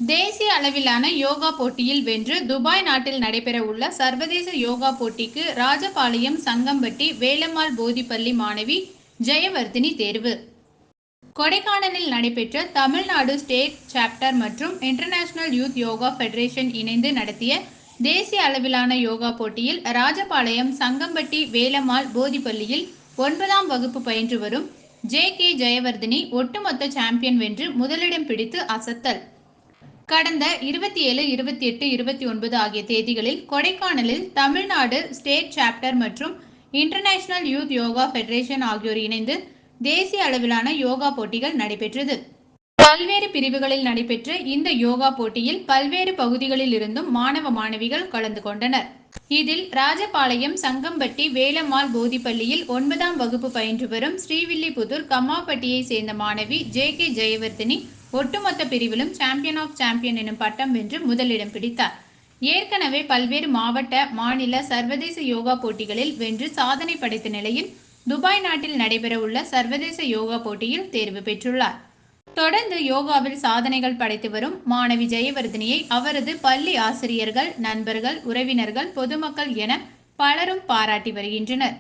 தேசிய அளவிலான யோகா போட்டியில் வென்று துபாய் நாட்டில் நடைபெற உள்ள சர்வதேச யோகா போட்டிக்கு ராஜபாளையம் சங்கம்பட்டி வேலம்மாள் போதிப்பள்ளி மாணவி ஜெயவர்தினி தேர்வு. கொடைக்கானலில் நடைபெற்ற தமிழ்நாடு ஸ்டேட் சாப்டர் மற்றும் இன்டர்நேஷனல் யூத் யோகா ஃபெடரேஷன் இணைந்து நடத்திய தேசிய அளவிலான யோகா போட்டியில் ராஜபாளையம் சங்கம்பட்டி வேலம்மாள் போதிப்பள்ளியில் 9ஆம் வகுப்பு பயின்று வரும் கே ஜெயவர்தினி ஒட்டுமொத்த சாம்பியன் வென்று முதலிடம் பிடித்து அசத்தல். கடந்த 27, 28, 29 ஆகிய தேதிகளில் கொடைக்கானலில் தமிழ்நாடு ஸ்டேட் சாப்டர் மற்றும் இன்டர்நேஷனல் யூத் யோகா ஃபெடரேஷன் ஆகியோர் இணைந்து தேசிய அளவிலான யோகா போட்டிகள் நடைபெற்றது. பல்வேறு பிரிவுகளில் நடைபெற்ற இந்த யோகா போட்டியில் பல்வேறு பகுதிகளில் இருந்தும் மாணவ மாணவிகள் கலந்து கொண்டனர். இதில் ராஜபாளையம் சங்கம்பட்டி வேலம்மாள் போதிப்பள்ளியில் 9ஆம் வகுப்பு பயின்று வரும் ஸ்ரீவில்லிபுத்தூர் கம்மாப்பட்டியை சேர்ந்த மாணவி கே ஜெயவர்தினி ஒட்டுமொத்த பிரிவிலும் சாம்பியன் ஆஃப் சாம்பியன் எனும் பட்டம் வென்று முதலிடம் பிடித்தார். ஏற்கனவே பல்வேறு மாவட்ட, மாநில, சர்வதேச யோகா போட்டிகளில் வென்று சாதனை படைத்த நிலையில் துபாய் நாட்டில் நடைபெற உள்ள சர்வதேச யோகா போட்டியில் தேர்வு பெற்றுள்ளார். தொடர்ந்து யோகாவில் சாதனைகள் படைத்து வரும் மாணவி ஜெயவர்தினியை அவரது பள்ளி ஆசிரியர்கள், நண்பர்கள், உறவினர்கள், பொதுமக்கள் என பலரும் பாராட்டி வருகின்றனர்.